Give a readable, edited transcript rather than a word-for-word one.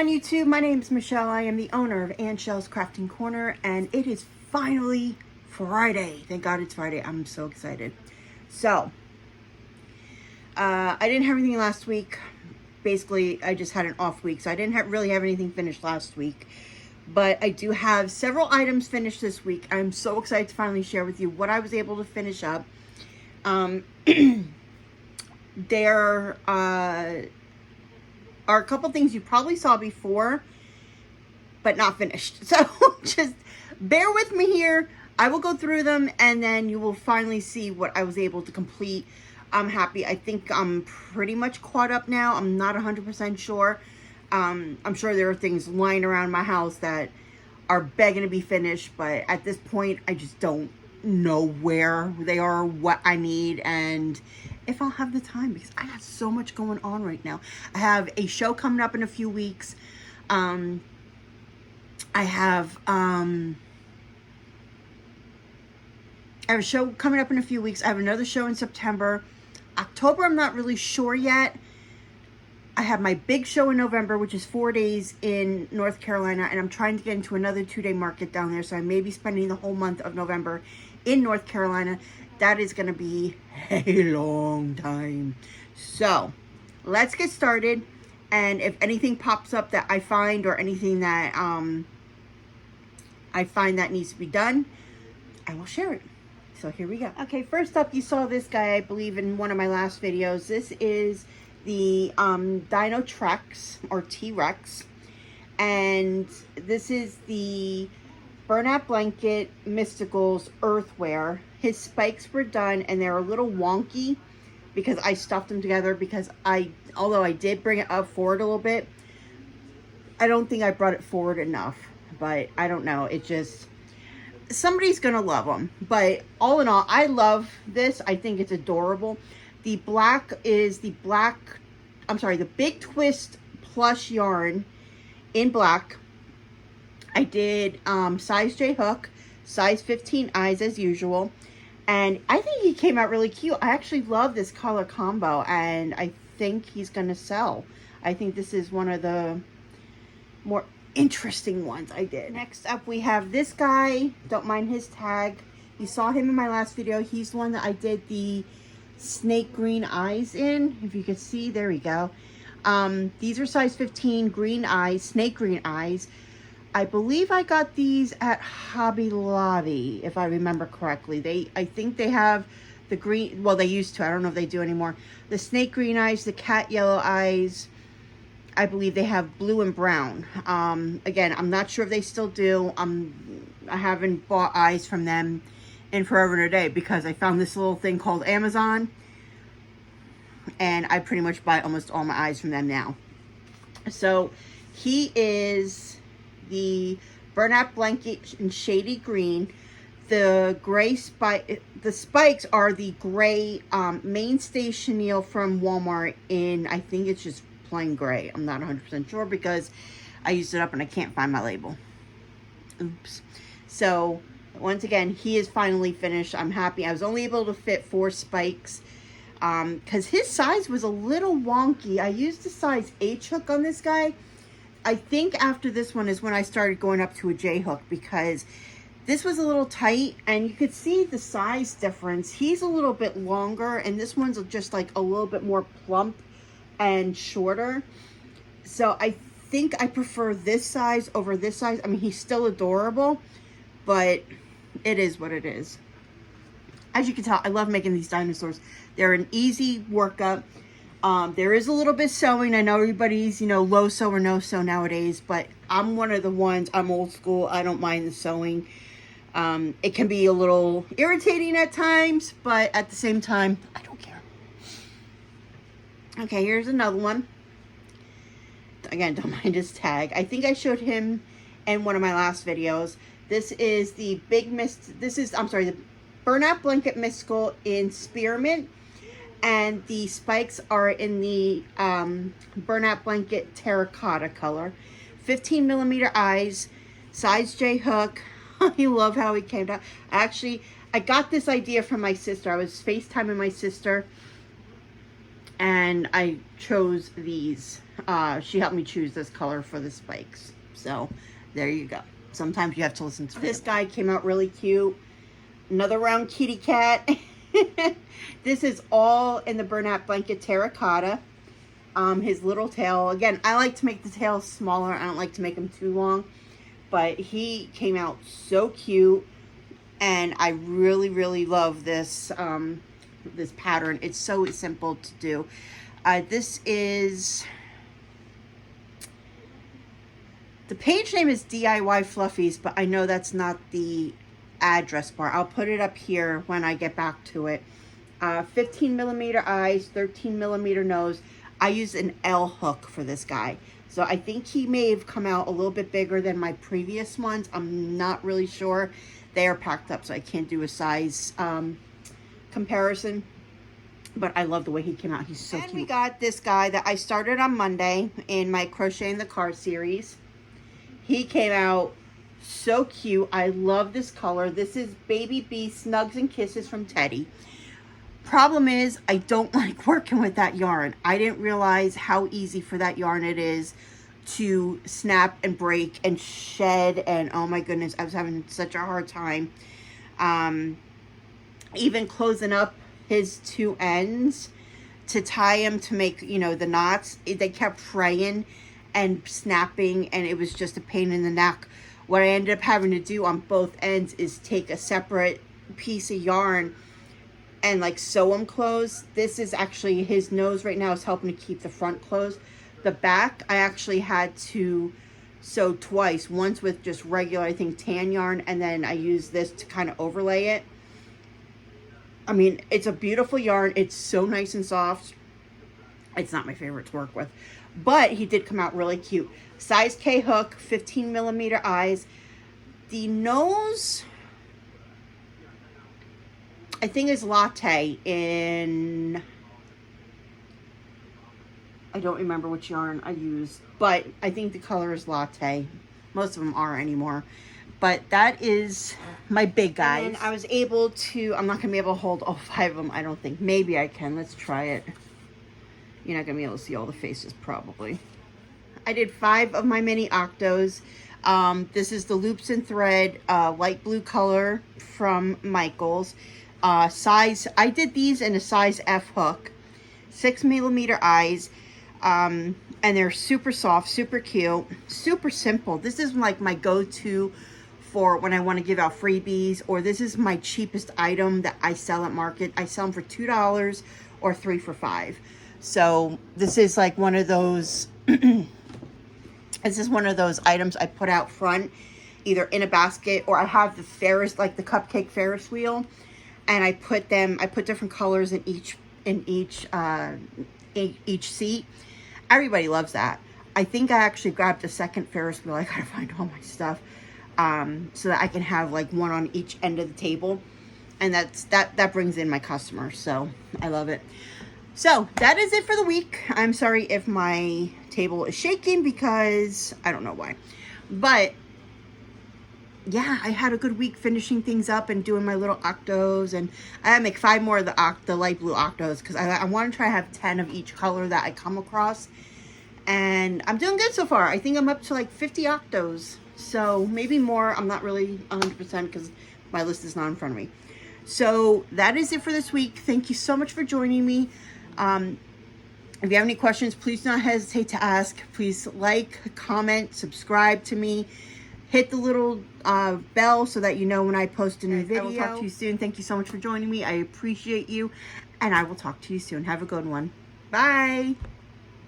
on YouTube? My name is Michelle. I am the owner of Aunt Shell's Crafting Corner, and it is finally Friday. Thank God it's Friday. I'm so excited. So, I didn't have anything last week. Basically, I just had an off week, so I didn't really have anything finished last week. But I do have several items finished this week. I'm so excited to finally share with you what I was able to finish up. There are a couple things you probably saw before, but not finished. So just bear with me here. I will go through them, and then you will finally see what I was able to complete. I'm happy. I think I'm pretty much caught up now. I'm not 100% sure. I'm sure there are things lying around my house that are begging to be finished, but at this point, I just don't know where they are, what I need, and if I'll have the time, because I got so much going on right now. I have a show coming up in a few weeks. I have a show coming up in a few weeks. I have another show in September. October, I'm not really sure yet. I have my big show in November, which is 4 days in North Carolina, and I'm trying to get into another 2-day market down there, so I may be spending the whole month of November in North Carolina. That is going to be a long time. So, let's get started, and if anything pops up that I find, or anything that I find that needs to be done, I will share it. So here we go. Okay, first up, you saw this guy, I believe, in one of my last videos. This is the Dino Trex, or T-Rex, and this is the Burlap Blanket Mysticals Earthware. His spikes were done, and they're a little wonky because I stuffed them together, because although I did bring it up forward a little bit, I don't think I brought it forward enough, but I don't know, it just, somebody's gonna love them. But all in all, I love this. I think it's adorable. The black is the Big Twist plush yarn in black. I did size J hook, size 15 eyes as usual, and I think he came out really cute. I actually love this color combo, and I think he's gonna sell. I think this is one of the more interesting ones I did. Next up, we have this guy. Don't mind his tag. You saw him in my last video. He's the one that I did the snake green eyes in. If you could see, there we go. These are size 15 green eyes, snake green eyes. I believe I got these at Hobby Lobby, if I remember correctly. I think they have the green, well, they used to, I don't know if they do anymore. The snake green eyes, the cat yellow eyes. I believe they have blue and brown. Again, I'm not sure if they still do. I haven't bought eyes from them in forever and a day, because I found this little thing called Amazon, and I pretty much buy almost all my eyes from them now. So he is the Burlap Blanket in shady green. The gray the spikes are the gray mainstay chenille from Walmart in, I think it's just plain gray. I'm not 100% sure, because I used it up and I can't find my label. Oops. So once again, he is finally finished. I'm happy. I was only able to fit 4 spikes because his size was a little wonky. I used a size H hook on this guy. I think after this one is when I started going up to a J hook, because this was a little tight, and you could see the size difference. He's a little bit longer, and this one's just like a little bit more plump and shorter. So I think I prefer this size over this size. I mean, he's still adorable, but it is what it is. As you can tell, I love making these dinosaurs. They're an easy workup. There is a little bit sewing. I know everybody's, low sew or no sew nowadays, but I'm one of the ones, I'm old school. I don't mind the sewing. It can be a little irritating at times, but at the same time, I don't care. Okay, here's another one. Again, don't mind his tag. I think I showed him in one of my last videos. This is the the Burlap Blanket Mystical in Spearmint, and the spikes are in the Burlap Blanket Terracotta color. 15 millimeter eyes, size J hook. I love how he came out. Actually, I got this idea from my sister. I was FaceTiming my sister, and I chose these. She helped me choose this color for the spikes. So there you go. Sometimes you have to listen to this guy. Came out really cute. Another round kitty cat. This is all in the Bernat Blanket Terracotta. His little tail. Again, I like to make the tail smaller. I don't like to make them too long. But he came out so cute. And I really, really love this this pattern. It's so simple to do. This is... The page name is DIY Fluffies, but I know that's not the address bar. I'll put it up here when I get back to it. 15 millimeter eyes, 13 millimeter nose. I used an L hook for this guy. So I think he may have come out a little bit bigger than my previous ones. I'm not really sure. They are packed up, so I can't do a size comparison. But I love the way he came out. He's so cute. And we got this guy that I started on Monday in my Crochet in the Car series. He came out so cute. I love this color. This is Baby Bee Snugs and Kisses from Teddy. Problem is, I don't like working with that yarn. I didn't realize how easy for that yarn it is to snap and break and shed. And oh my goodness, I was having such a hard time. Even closing up his two ends to tie him to make, you know, the knots. They kept fraying and snapping, and it was just a pain in the neck. What I ended up having to do on both ends is take a separate piece of yarn and like sew them closed. This is actually, his nose right now is helping to keep the front closed. The back, I actually had to sew twice. Once with just regular, I think, tan yarn, and then I used this to kind of overlay it. I mean, it's a beautiful yarn. It's so nice and soft. It's not my favorite to work with, but he did come out really cute. Size K hook, 15 millimeter eyes. The nose, I think, is latte in, I don't remember which yarn I used, but I think the color is latte. Most of them are anymore. But that is my big guys. And I was able to, I'm not going to be able to hold all 5 of them, I don't think. Maybe I can. Let's try it. You're not going to be able to see all the faces, probably. I did 5 of my mini octos. This is the Loops and Thread light blue color from Michaels. Size, I did these in a size F hook. 6 millimeter eyes. And they're super soft, super cute, super simple. This is like my go-to for when I want to give out freebies, or this is my cheapest item that I sell at market. I sell them for $2 or 3 for $5. So this is like one of those, this is one of those items I put out front, either in a basket, or I have the Ferris, like the cupcake Ferris wheel, and I put different colors in each seat. Everybody loves that. I think I actually grabbed a second Ferris wheel. I gotta find all my stuff so that I can have like one on each end of the table, and that brings in my customers. So I love it. So that is it for the week. I'm sorry if my table is shaking because I don't know why, but yeah, I had a good week finishing things up and doing my little octos, and I gotta make 5 more of the light blue octos because I want to try to have 10 of each color that I come across, and I'm doing good so far. I think I'm up to like 50 octos, so maybe more. I'm not really 100% because my list is not in front of me. So that is it for this week. Thank you so much for joining me. If you have any questions, please do not hesitate to ask. Please like, comment, subscribe to me. Hit the little bell so that you know when I post a new video. I will talk to you soon. Thank you so much for joining me. I appreciate you. And I will talk to you soon. Have a good one. Bye.